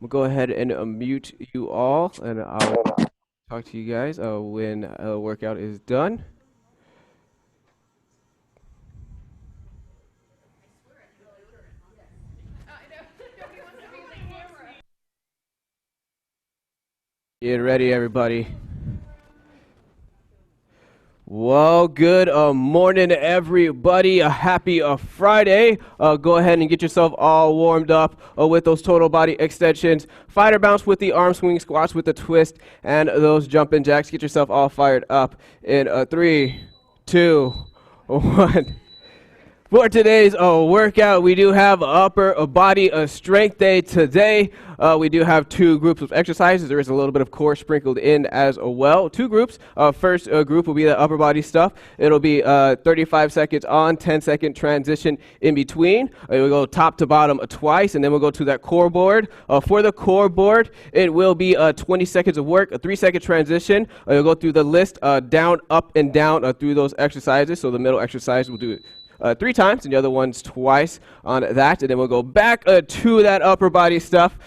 We'll go ahead and mute you all, and I'll talk to you guys when a workout is done. Get ready, everybody. Well, good morning, everybody. A happy Friday. Go ahead and get yourself all warmed up with those total body extensions. Fighter bounce with the arm swing squats with the twist and those jumping jacks. Get yourself all fired up in 3, 2, 1. For today's workout, we do have upper body strength day today. We do have 2 groups of exercises. There is a little bit of core sprinkled in as well. 2 groups. First group will be the upper body stuff. It'll be 35 seconds on, 10-second transition in between. We'll go top to bottom twice, and then we'll go to that core board. For the core board, it will be 20 seconds of work, a 3-second transition. You'll go through the list down, up, and down through those exercises. So the middle exercise, we'll do it 3 times, and the other one's twice on that, and then we'll go back to that upper body stuff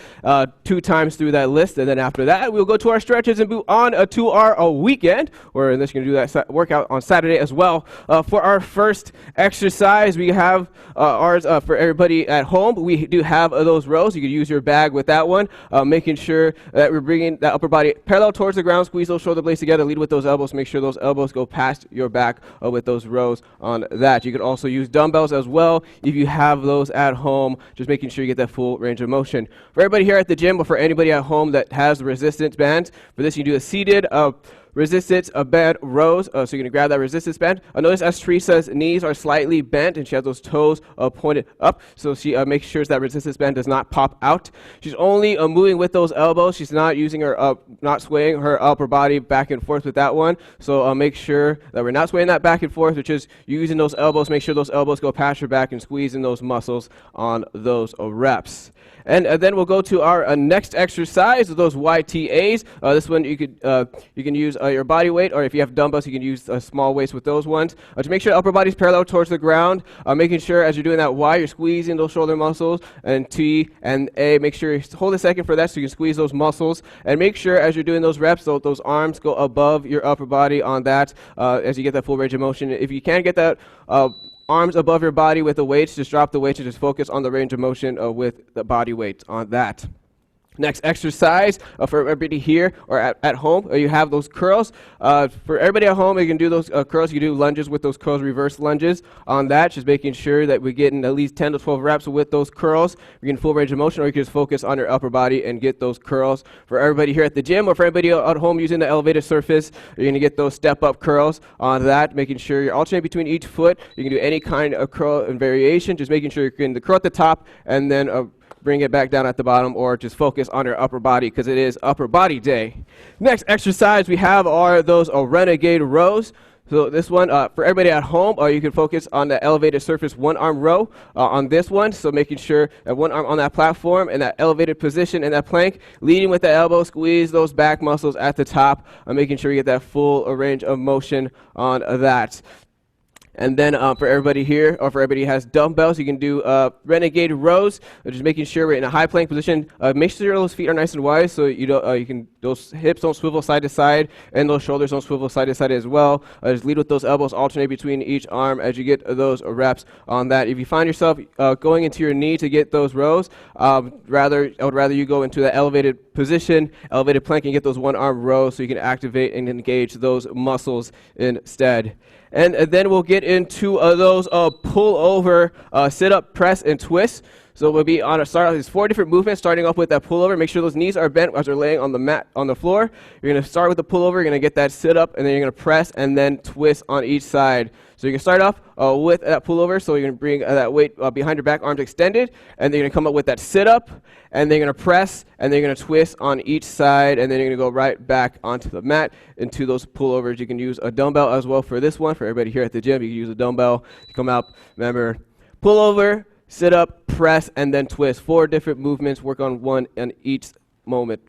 2 times through that list, and then after that we'll go to our stretches and move on to our weekend. We're in this going to do that workout on Saturday as well. For our first exercise, we have ours for everybody at home. We do have those rows. You can use your bag with that one, making sure that we're bringing that upper body parallel towards the ground. Squeeze those shoulder blades together, lead with those elbows, make sure those elbows go past your back with those rows on that. You can also use dumbbells as well if you have those at home, just making sure you get that full range of motion. For everybody here at the gym, or for anybody at home that has the resistance bands, for this you do a seated resistance band rows, so you're going to grab that resistance band. Notice as Teresa's knees are slightly bent and she has those toes pointed up, so she makes sure that resistance band does not pop out. She's only moving with those elbows. She's not using her not swaying her upper body back and forth with that one. So make sure that we're not swaying that back and forth, which is using those elbows. Make sure those elbows go past your back and squeezing those muscles on those reps. And then we'll go to our next exercise, those YTAs. This one you can use your body weight, or if you have dumbbells, you can use small weights with those ones. To make sure the upper body's parallel towards the ground, making sure as you're doing that Y, you're squeezing those shoulder muscles, and T and A, make sure you hold a second for that so you can squeeze those muscles, and make sure as you're doing those reps, those arms go above your upper body on that as you get that full range of motion. If you can't get that arms above your body with the weights, just drop the weights and just focus on the range of motion with the body weight on that. Next exercise for everybody here or at home, you have those curls. For everybody at home, you can do those curls. You can do lunges with those curls, reverse lunges on that, just making sure that we're getting at least 10 to 12 reps with those curls. We're getting full range of motion, or you can just focus on your upper body and get those curls. For everybody here at the gym or for everybody at home using the elevated surface, you're going to get those step-up curls on that, making sure you're alternating between each foot. You can do any kind of curl and variation, just making sure you're getting the curl at the top and then bring it back down at the bottom, or just focus on your upper body because it is upper body day. Next exercise we have are those renegade rows. So this one, for everybody at home, you can focus on the elevated surface one-arm row on this one. So making sure that one arm on that platform in that elevated position in that plank, leading with the elbow, squeeze those back muscles at the top, making sure you get that full range of motion on that. And then for everybody here, or for everybody who has dumbbells, you can do renegade rows, just making sure we're in a high plank position. Make sure those feet are nice and wide, so those hips don't swivel side to side, and those shoulders don't swivel side to side as well. Just lead with those elbows, alternate between each arm as you get those reps on that. If you find yourself going into your knee to get those rows, I would rather you go into the elevated position, elevated plank, and get those one-arm rows so you can activate and engage those muscles instead. And then we'll get into those pull-over, sit-up, press, and twist. So we'll be on there's 4 different movements, starting off with that pullover. Make sure those knees are bent as they're laying on the mat, on the floor. You're going to start with the pullover, you're going to get that sit-up, and then you're going to press and then twist on each side. So you can start off with that pullover, so you're going to bring that weight behind your back, arms extended, and then you're going to come up with that sit-up, and then you're going to press, and then you're going to twist on each side, and then you're going to go right back onto the mat into those pullovers. You can use a dumbbell as well for this one. For everybody here at the gym, you can use a dumbbell. You come out, remember, pullover, sit up, press, and then twist. 4 different movements. Work on one in each moment.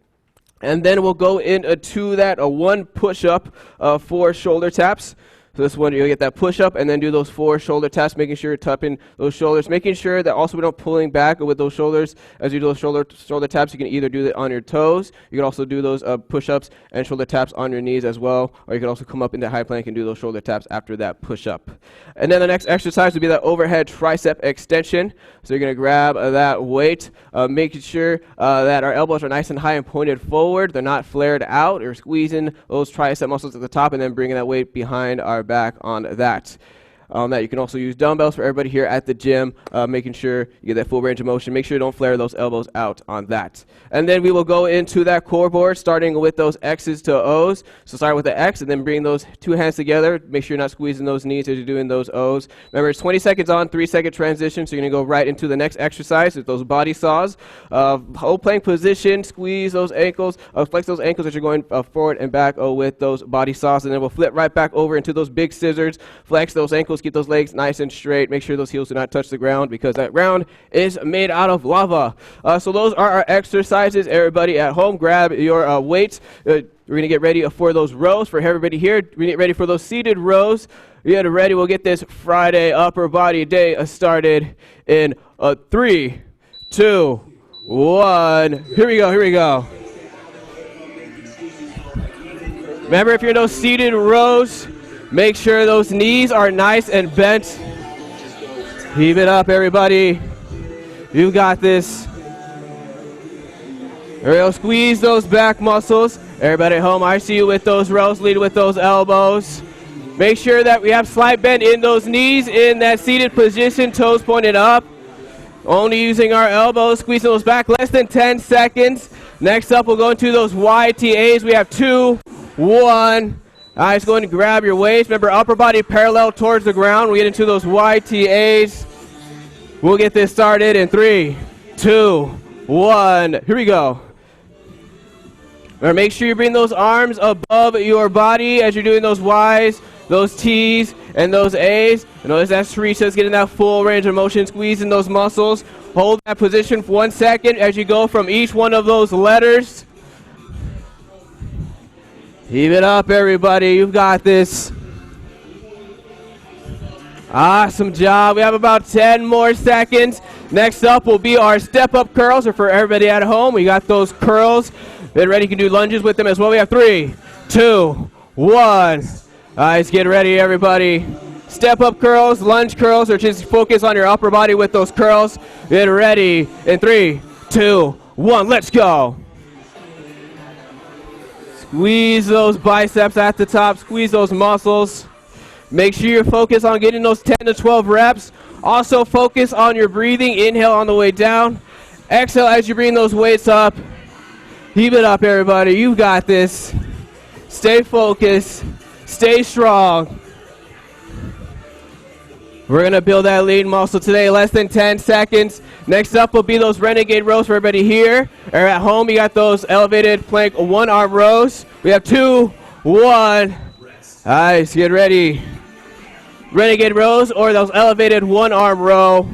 And then we'll go into that one push-up for shoulder taps. So this one, you'll get that push-up and then do those 4 shoulder taps, making sure you're tapping those shoulders, making sure that also we don't pulling back with those shoulders. As you do those shoulder taps, you can either do that on your toes. You can also do those push-ups and shoulder taps on your knees as well. Or you can also come up into high plank and do those shoulder taps after that push-up. And then the next exercise would be that overhead tricep extension. So you're going to grab that weight, making sure that our elbows are nice and high and pointed forward. They're not flared out. Or squeezing those tricep muscles at the top and then bringing that weight behind our back on that. You can also use dumbbells for everybody here at the gym, making sure you get that full range of motion. Make sure you don't flare those elbows out on that. And then we will go into that core board, starting with those X's to O's. So start with the X and then bring those 2 hands together. Make sure you're not squeezing those knees as you're doing those O's. Remember, it's 20 seconds on, 3-second transition. So you're going to go right into the next exercise with those body saws. Hold plank position, squeeze those ankles, flex those ankles as you're going forward and back with those body saws. And then we'll flip right back over into those big scissors, flex those ankles, keep those legs nice and straight. Make sure those heels do not touch the ground because that ground is made out of lava. So those are our exercises. Everybody at home, grab your weights. We're going to get ready for those rows. For everybody here, we're going to get ready for those seated rows. Get ready. We'll get this Friday upper body day started in 3, 2, 1. Here we go. Here we go. Remember, if you're in those seated rows, make sure those knees are nice and bent. Heave it up, everybody. You got this. There we go. Squeeze those back muscles. Everybody at home, I see you with those rows. Lead with those elbows. Make sure that we have slight bend in those knees in that seated position, toes pointed up. Only using our elbows, squeezing those back. Less than 10 seconds. Next up, we'll go into those YTAs. We have 2, 1. Just go ahead and grab your weights. Remember, upper body parallel towards the ground. We get into those YTAs. We'll get this started in 3, 2, 1. Here we go. Remember, make sure you bring those arms above your body as you're doing those Ys, those T's, and those A's. Notice that Teresa's getting that full range of motion, squeezing those muscles. Hold that position for 1 second as you go from each one of those letters. Heave it up, everybody. You've got this. Awesome job. We have about 10 more seconds. Next up will be our step-up curls. Or for everybody at home, we got those curls. Get ready. You can do lunges with them as well. We have 3, 2, 1. Let's get ready, everybody. Step-up curls, lunge curls, or just focus on your upper body with those curls. Get ready. In 3, 2, 1. Let's go. Squeeze those biceps at the top. Squeeze those muscles. Make sure you're focused on getting those 10 to 12 reps. Also focus on your breathing. Inhale on the way down. Exhale as you bring those weights up. Heave it up, everybody. You've got this. Stay focused. Stay strong. We're going to build that lean muscle today. Less than 10 seconds. Next up will be those renegade rows for everybody here. Or at home, you got those elevated plank 1-arm rows. We have 2, 1. Nice. Get ready. Renegade rows or those elevated 1-arm row.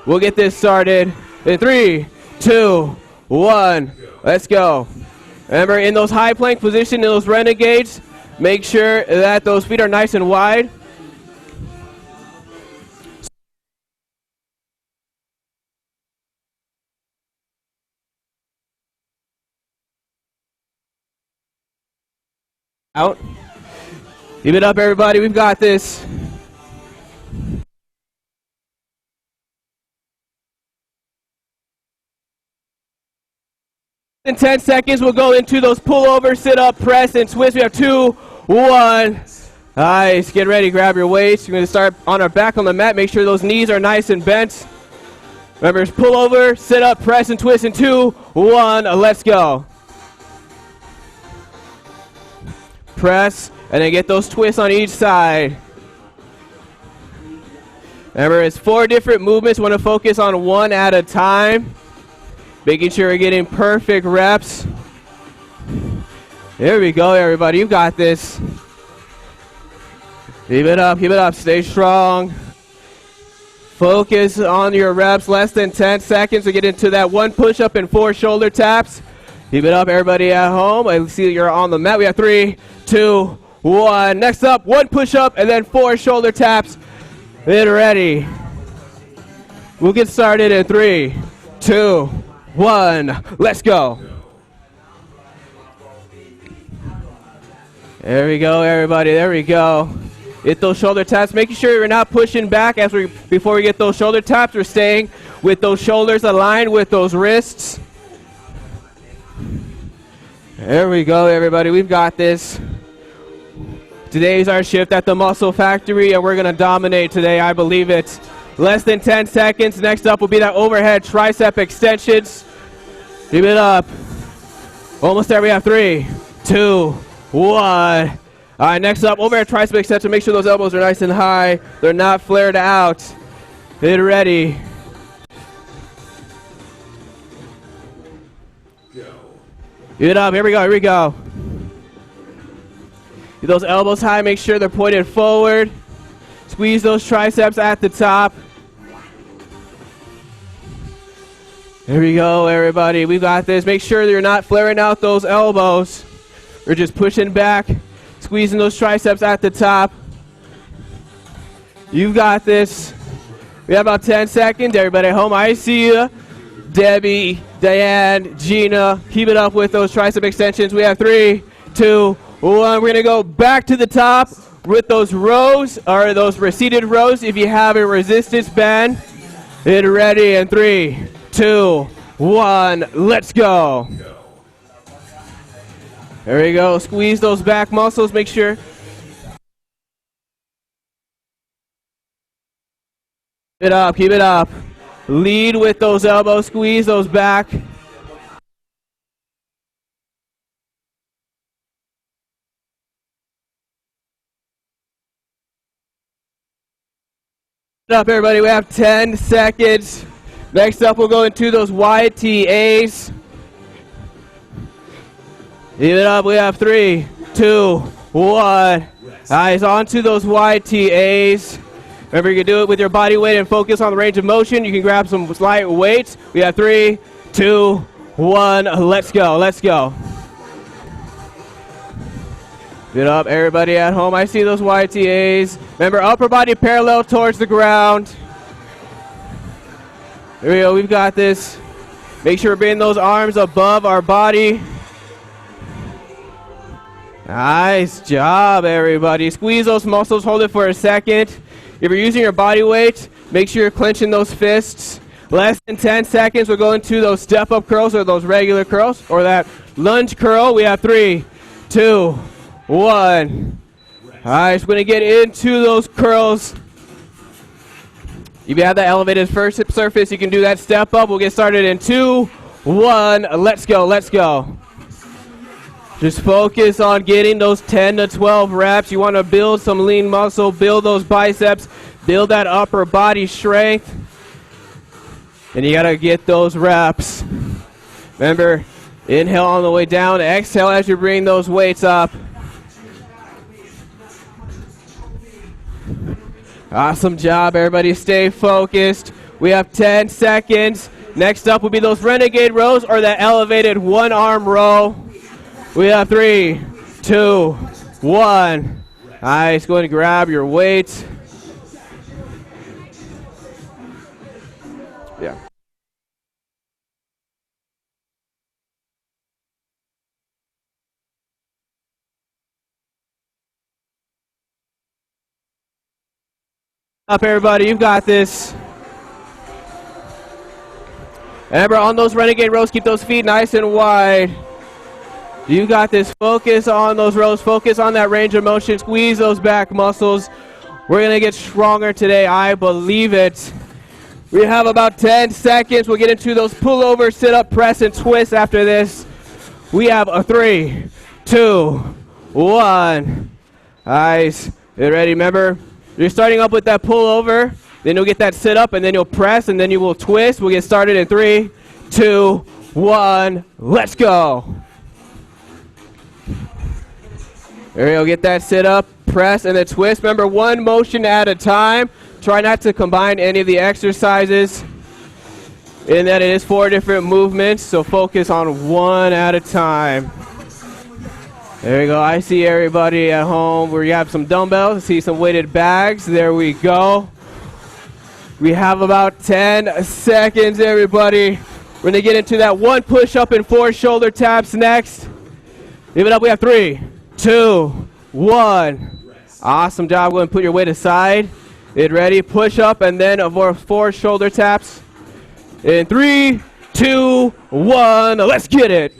We'll get this started in 3, 2, 1. Let's go. Remember, in those high plank position, in those renegades, make sure that those feet are nice and wide. Out. Give it up, everybody. We've got this. In 10 seconds, we'll go into those pullover, sit-up, press, and twist. We have 2, 1. Nice. Get ready. Grab your weights. We're going to start on our back on the mat. Make sure those knees are nice and bent. Remember, pullover, sit-up, press, and twist in 2, 1. Let's go. Press, and then get those twists on each side. Remember, it's 4 different movements. Want to focus on one at a time. Making sure we're getting perfect reps. There we go, everybody. You got this. Keep it up, stay strong. Focus on your reps. Less than 10 seconds to get into that 1 push-up and 4 shoulder taps. Keep it up, everybody at home. I see you're on the mat. We have 3, 2, 1. Next up, 1 push-up and then 4 shoulder taps. Get ready. We'll get started in 3, 2, 1. Let's go. There we go, everybody. There we go. Get those shoulder taps. Making sure you're not pushing back before we get those shoulder taps. We're staying with those shoulders aligned with those wrists. There we go, everybody. We've got this. Today's our shift at the Muscle Factory, and we're going to dominate today. I believe it. Less than 10 seconds. Next up will be that overhead tricep extensions. Keep it up. Almost there. We have 3, 2, 1. All right, next up, overhead tricep extension. Make sure those elbows are nice and high. They're not flared out. Get ready. Get it up. Here we go. Here we go. Get those elbows high. Make sure they're pointed forward. Squeeze those triceps at the top. There we go, everybody. We got this. Make sure that you're not flaring out those elbows. We're just pushing back. Squeezing those triceps at the top. You've got this. We have about 10 seconds. Everybody at home, I see you. Debbie, Diane, Gina, keep it up with those tricep extensions. We have 3, 2, 1. We're going to go back to the top with those rows, or those receded rows. If you have a resistance band, get ready in 3, 2, 1. Let's go. There we go. Squeeze those back muscles. Make sure. Keep it up. Keep it up. Lead with those elbows. Squeeze those back. Up, everybody. We have 10 seconds. Next up, we'll go into those YTAs. Give it up. We have 3, 2, 1. Eyes onto those YTAs. Remember, you can do it with your body weight and focus on the range of motion. You can grab some light weights. We have 3, 2, 1. Let's go. Let's go. Get up, everybody at home. I see those YTAs. Remember, upper body parallel towards the ground. There we go. We've got this. Make sure we're bringing those arms above our body. Nice job, everybody. Squeeze those muscles. Hold it for a second. If you're using your body weight, make sure you're clenching those fists. Less than 10 seconds. We'll go into those step-up curls or those regular curls or that lunge curl. We have 3, 2, 1. All right, so we're going to get into those curls. If you have that elevated first hip surface, you can do that step up. We'll get started in 2, 1. Let's go. Let's go. Just focus on getting those 10 to 12 reps. You want to build some lean muscle, build those biceps, build that upper body strength. And you got to get those reps. Remember, inhale on the way down, exhale as you bring those weights up. Awesome job, everybody. Stay focused. We have 10 seconds. Next up will be those renegade rows or that elevated one-arm row. We have 3, 2, 1. Nice. Go ahead and grab your weights. Yeah. Up, everybody. You've got this. Remember, on those renegade rows, keep those feet nice and wide. You got this. Focus on those rows. Focus on that range of motion. Squeeze those back muscles. We're going to get stronger today. I believe it. We have about 10 seconds. We'll get into those pullover, sit-up, press, and twist after this. We have a 3, 2, 1. Nice. Get ready. Remember, you're starting up with that pullover. Then you'll get that sit-up, and then you'll press, and then you will twist. We'll get started in 3, 2, 1. Let's go. There you go. Get that sit up, press, and then twist. Remember, one motion at a time. Try not to combine any of the exercises in that it is 4 different movements, so focus on one at a time. There we go. I see everybody at home where you have some dumbbells. I see some weighted bags. There we go. We have about 10 seconds, everybody. We're going to get into that 1 push-up and 4 shoulder taps next. Give it up. We have 3, 2, 1. Awesome job. Go ahead and put your weight aside. Get ready. Push up and then 4 shoulder taps. In 3, 2, 1. Let's get it.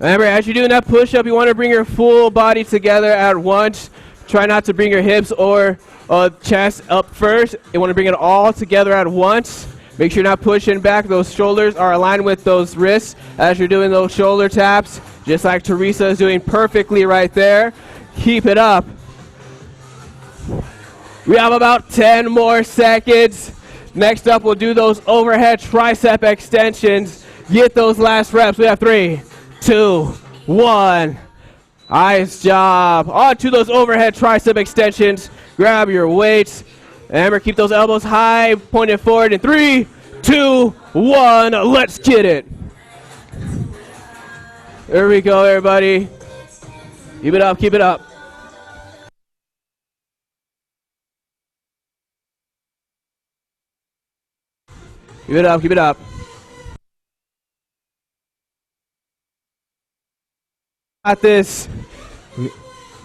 Remember, as you're doing that push-up, you want to bring your full body together at once. Try not to bring your hips or chest up first. You want to bring it all together at once. Make sure you're not pushing back. Those shoulders are aligned with those wrists as you're doing those shoulder taps, just like Teresa is doing perfectly right there. Keep it up. We have about 10 more seconds. Next up, we'll do those overhead tricep extensions. Get those last reps. We have 3, 2, 1. Nice job. On to those overhead tricep extensions. Grab your weights. Remember, keep those elbows high, pointed forward in 3, 2, 1. Let's get it. There we go, everybody. Keep it up, keep it up. Keep it up, keep it up. Got this.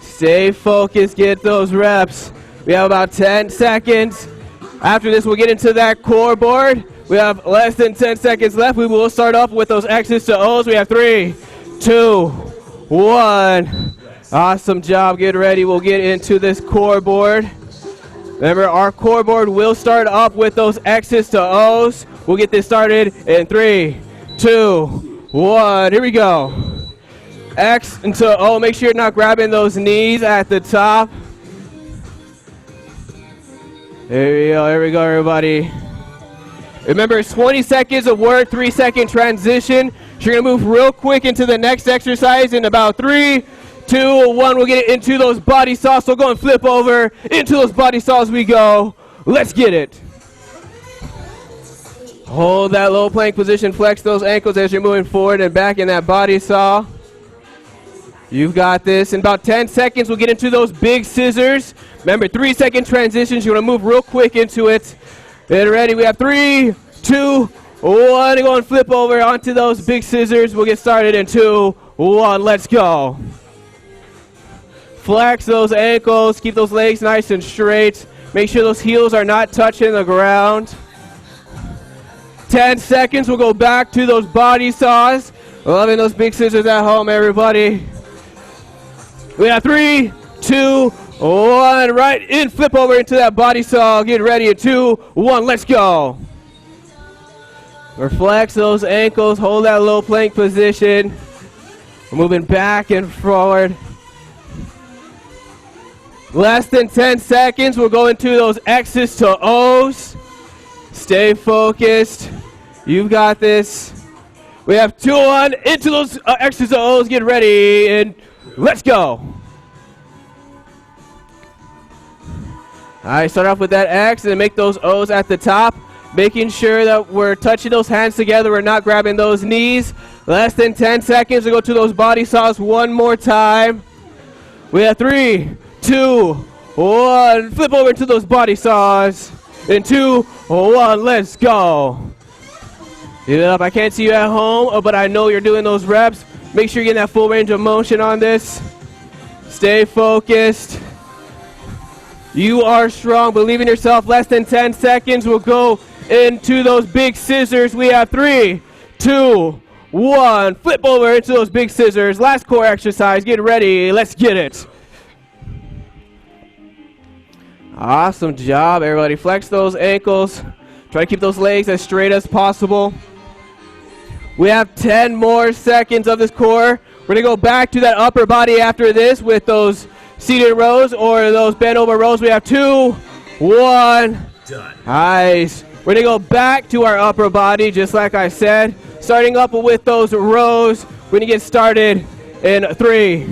Stay focused, get those reps. We have about 10 seconds. After this, we'll get into that core board. We have less than 10 seconds left. We will start off with those X's to O's. We have 3, 2, 1. Awesome job. Get ready. We'll get into this core board. Remember, our core board will start up with those X's to O's. We'll get this started in 3, 2, 1. Here we go. X into O. Make sure you're not grabbing those knees at the top. There we go, everybody. Remember, it's 20 seconds of work, 3-second transition. So you're going to move real quick into the next exercise in about 3, 2, 1. We'll get into those body saws. So go and flip over. Into those body saws we go. Let's get it. Hold that low plank position. Flex those ankles as you're moving forward and back in that body saw. You've got this. In about 10 seconds, we'll get into those big scissors. Remember, 3-second transitions. You want to move real quick into it. Get ready. We have 3, 2, 1. Go and flip over onto those big scissors. We'll get started in 2, 1. Let's go. Flex those ankles. Keep those legs nice and straight. Make sure those heels are not touching the ground. 10 seconds. We'll go back to those body saws. Loving those big scissors at home, everybody. We have 3, 2, 1. Right in, flip over into that body saw. Get ready in 2, 1. Let's go. Flex those ankles. Hold that low plank position. We're moving back and forward. Less than 10 seconds. We'll go into those X's to O's. Stay focused. You've got this. We have 2, 1. Into those X's to O's. Get ready and let's go. All right, start off with that X and then make those O's at the top. Making sure that we're touching those hands together. We're not grabbing those knees. Less than 10 seconds to go to those body saws one more time. We have 3, 2, 1. Flip over to those body saws. In 2, 1, let's go. Get it up. I can't see you at home, but I know you're doing those reps. Make sure you're getting that full range of motion on this. Stay focused. You are strong. Believe in yourself. Less than 10 seconds. We'll go into those big scissors. We have 3, 2, 1. Flip over into those big scissors. Last core exercise. Get ready. Let's get it. Awesome job, everybody. Flex those ankles. Try to keep those legs as straight as possible. We have 10 more seconds of this core. We're going to go back to that upper body after this with those seated rows or those bent over rows. We have 2, 1. Done. Nice. We're going to go back to our upper body, just like I said. Starting up with those rows. We're going to get started in 3,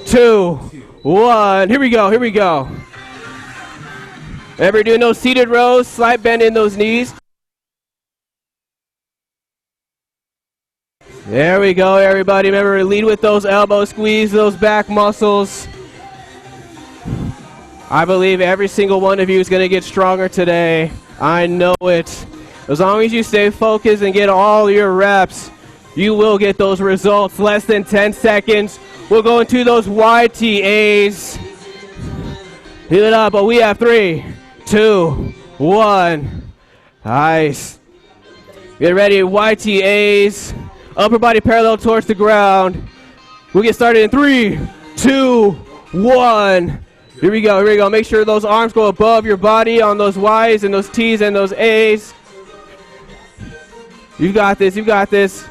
2, 1. Here we go. Here we go. Remember, doing those seated rows, slight bend in those knees. There we go, everybody. Remember, lead with those elbows, squeeze those back muscles. I believe every single one of you is going to get stronger today. I know it. As long as you stay focused and get all your reps, you will get those results. Less than 10 seconds. We'll go into those YTAs. Heal it up, but we have 3, 2, 1. Nice. Get ready, YTAs. Upper body parallel towards the ground. We'll get started in 3, 2, 1. Here we go, here we go. Make sure those arms go above your body on those Ys and those Ts and those As. You got this, you got this.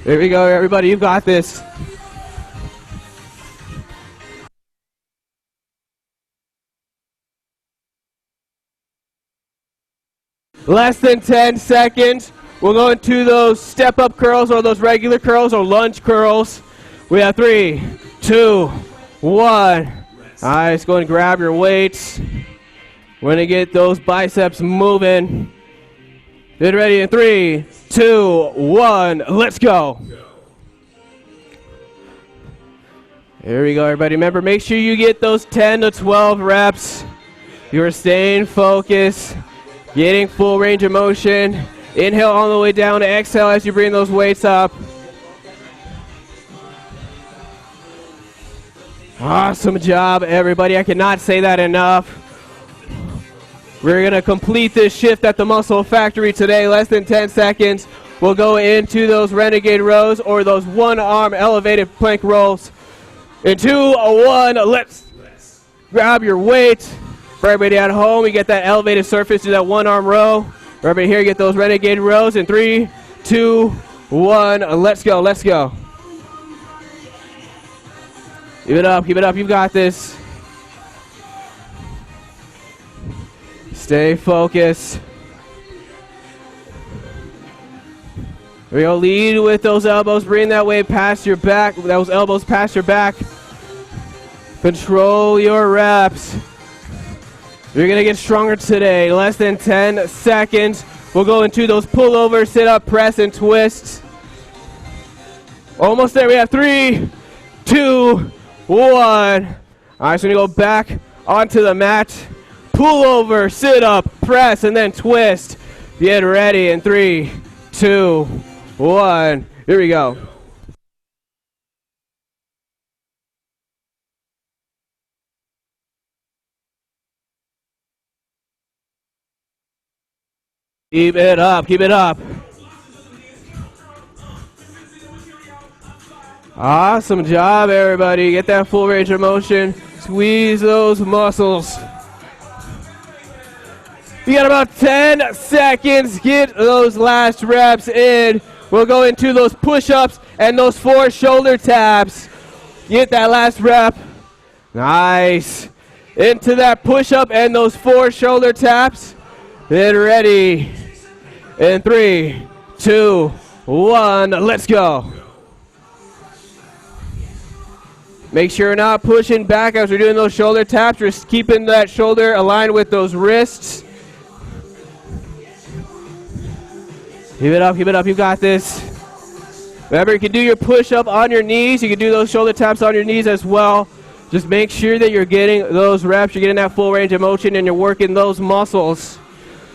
There we go, everybody, you got this. Less than 10 seconds. We'll go into those step-up curls or those regular curls or lunge curls. We have 3, 2, 1. Nice, go and grab your weights. We're gonna get those biceps moving. Get ready in 3, 2, 1. Let's go. Here we go, everybody. Remember, make sure you get those 10 to 12 reps. You're staying focused, getting full range of motion. Inhale all the way down, exhale as you bring those weights up. Awesome job, everybody. I cannot say that enough. We're going to complete this shift at the Muscle Factory today, less than 10 seconds. We'll go into those renegade rows or those one-arm elevated plank rolls. In 2, 1, let's grab your weight. For everybody at home, you get that elevated surface to that one-arm row. For everybody here, get those renegade rows. In 3, 2, 1, let's go, let's go. Keep it up, you've got this. Stay focused. Here we go, lead with those elbows, bring that weight past your back, those elbows past your back. Control your reps. You're gonna get stronger today. Less than 10 seconds. We'll go into those pullover, sit up, press, and twists. Almost there, we have 3, 2, 1. All right, so we're gonna go back onto the mat. Pull over, sit up, press, and then twist. Get ready in 3, 2, 1. Here we go. Keep it up, keep it up. Awesome job, everybody. Get that full range of motion. Squeeze those muscles. You got about 10 seconds. Get those last reps in. We'll go into those push-ups and those 4 shoulder taps. Get that last rep. Nice. Into that push-up and those 4 shoulder taps. Get ready. In 3, 2, 1, let's go. Make sure you're not pushing back as we're doing those shoulder taps. We're just keeping that shoulder aligned with those wrists. Keep it up, you've got this. Remember, you can do your push-up on your knees. You can do those shoulder taps on your knees as well. Just make sure that you're getting those reps, you're getting that full range of motion, and you're working those muscles.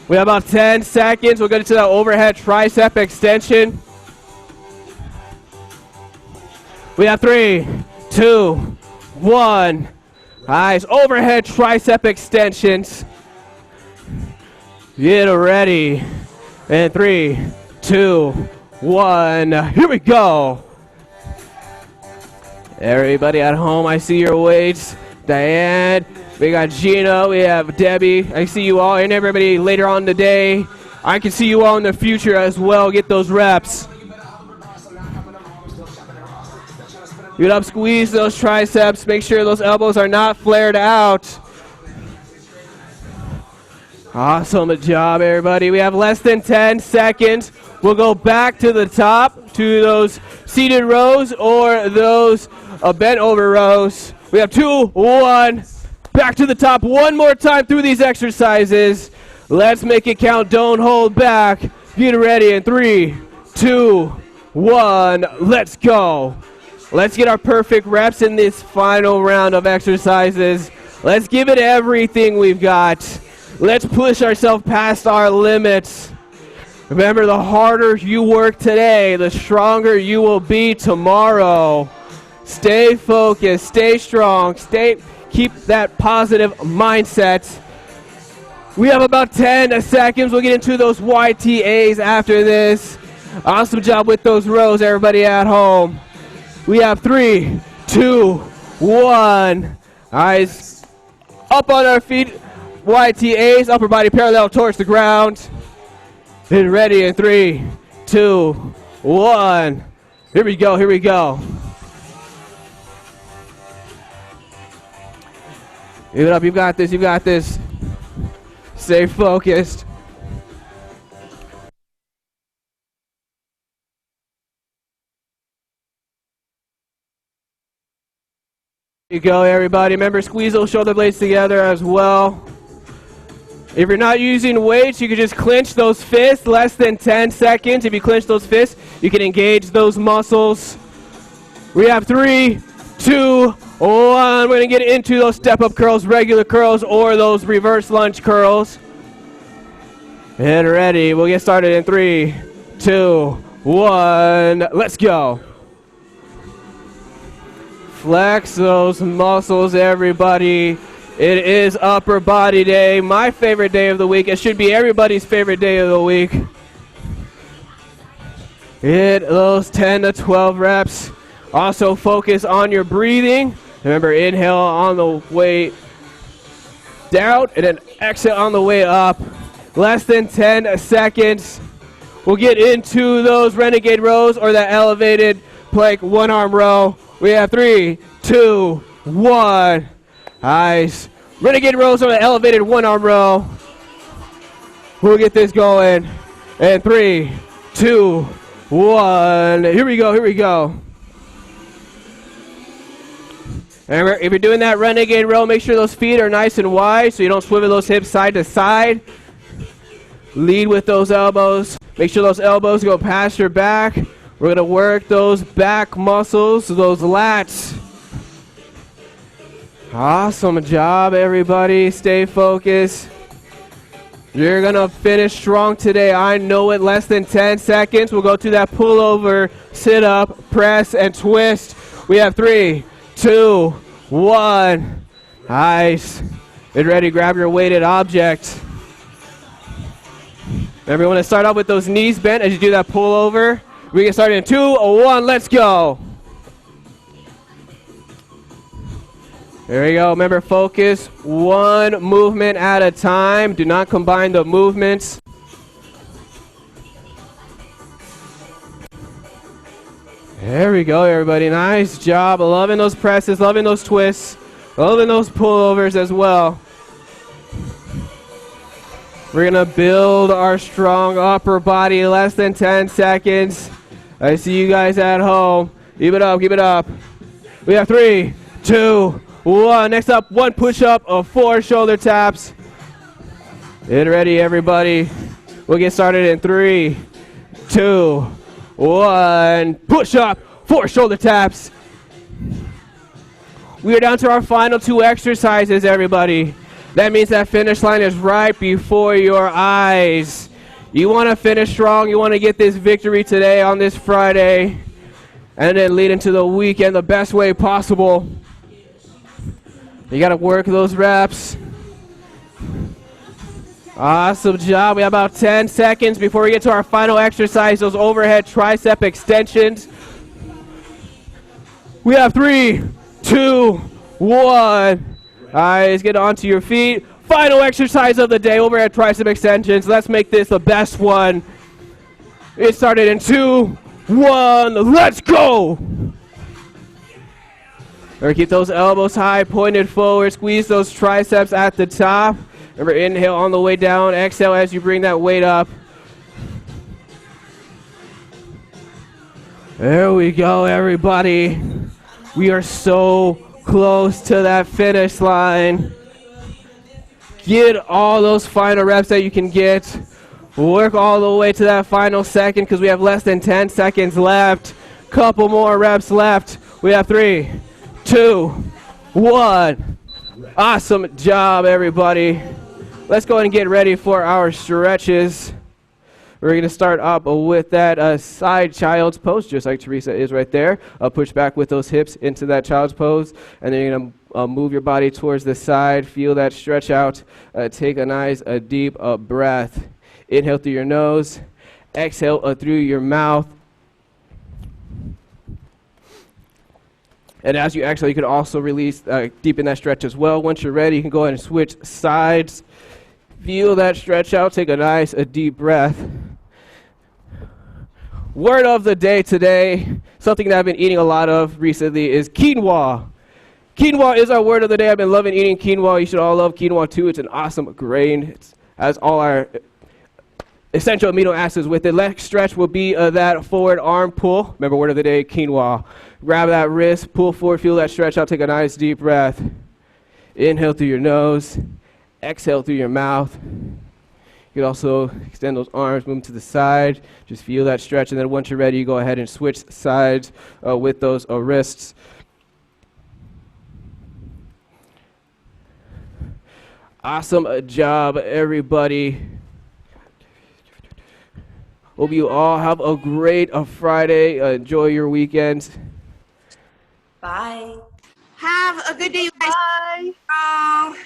We have about 10 seconds. We'll get into that overhead tricep extension. We have 3, 2, 1. Nice. Overhead tricep extensions. Get ready. And 3, 2, 1. Here we go. Everybody at home, I see your weights. Diane. We got Gina, we have Debbie. I see you all and everybody later on today. I can see you all in the future as well. Get those reps. Get up, squeeze those triceps. Make sure those elbows are not flared out. Awesome job, everybody. We have less than 10 seconds. We'll go back to the top to those seated rows or those bent over rows. We have 2, 1. Back to the top one more time through these exercises. Let's make it count. Don't hold back. Get ready in 3, 2, 1. Let's go. Let's get our perfect reps in this final round of exercises. Let's give it everything we've got. Let's push ourselves past our limits. Remember, the harder you work today, the stronger you will be tomorrow. Stay focused, stay strong, keep that positive mindset. We have about 10 seconds. We'll get into those YTAs after this. Awesome job with those rows, everybody at home. We have 3, 2, 1. Eyes up on our feet. YTAs, upper body parallel towards the ground. Get ready in 3, 2, 1. Here we go, here we go. Give it up, you got this, you got this. Stay focused. Here you go, everybody. Remember, squeeze those shoulder blades together as well. If you're not using weights, you can just clench those fists, less than 10 seconds. If you clench those fists, you can engage those muscles. We have 3, 2, 1. We're going to get into those step-up curls, regular curls, or those reverse lunge curls. And ready. We'll get started in 3, 2, 1. Let's go. Flex those muscles, everybody. It is upper body day, my favorite day of the week. It should be everybody's favorite day of the week. Hit those 10 to 12 reps. Also focus on your breathing. Remember, inhale on the way down and then exhale on the way up. Less than 10 seconds. We'll get into those renegade rows or that elevated plank one arm row. We have 3, 2, 1. Nice. Renegade rows on the elevated one arm row. We'll get this going. And 3, 2, 1. Here we go, here we go. Remember, if you're doing that renegade row, make sure those feet are nice and wide so you don't swivel those hips side to side. Lead with those elbows. Make sure those elbows go past your back. We're going to work those back muscles, those lats. Awesome job, everybody. Stay focused. You're going to finish strong today. I know it. Less than 10 seconds. We'll go to that pullover, sit up, press, and twist. We have 3, 2, 1. Nice. Get ready. Grab your weighted object. Remember, you want to start off with those knees bent as you do that pullover. We get started in 2, 1. Let's go. There we go. Remember, focus one movement at a time. Do not combine the movements. There we go, everybody. Nice job. Loving those presses, loving those twists, loving those pullovers as well. We're going to build our strong upper body. Less than 10 seconds. I see you guys at home. Keep it up, keep it up. We have 3, 2, 1. Next up, 1 push-up of 4 shoulder taps. Get ready, everybody. We'll get started in 3, 2, 1. Push up, 4 shoulder taps. We are down to our final 2 exercises, everybody. That means that finish line is right before your eyes. You want to finish strong. You want to get this victory today on this Friday and then lead into the weekend the best way possible. You got to work those reps. Awesome job. We have about 10 seconds before we get to our final exercise, those overhead tricep extensions. We have 3, 2, 1. Guys, get onto your feet. Final exercise of the day, overhead tricep extensions. Let's make this the best one. It started in 2, 1. Let's go. Remember, keep those elbows high, pointed forward. Squeeze those triceps at the top. Remember, inhale on the way down. Exhale as you bring that weight up. There we go, everybody. We are so close to that finish line. Get all those final reps that you can get. Work all the way to that final second because we have less than 10 seconds left. Couple more reps left. We have 3, 2, 1. Awesome job, everybody. Let's go ahead and get ready for our stretches. We're going to start up with that side child's pose, just like Teresa is right there. Push back with those hips into that child's pose, and then you're going to move your body towards the side. Feel that stretch out. Take a nice, deep breath. Inhale through your nose. Exhale through your mouth. And as you exhale, you can also release, deepen that stretch as well. Once you're ready, you can go ahead and switch sides. Feel that stretch out. Take a nice, deep breath. Word of the day today, something that I've been eating a lot of recently is quinoa. Quinoa is our word of the day. I've been loving eating quinoa. You should all love quinoa too. It's an awesome grain. It has all our essential amino acids with it. Next stretch will be that forward arm pull. Remember, word of the day, quinoa. Grab that wrist, pull forward, feel that stretch out. Take a nice deep breath. Inhale through your nose. Exhale through your mouth. You can also extend those arms, move them to the side. Just feel that stretch. And then once you're ready, you go ahead and switch sides with those wrists. Awesome job, everybody. Hope you all have a great Friday. Enjoy your weekend. Bye. Have a good day, guys. Bye. Bye.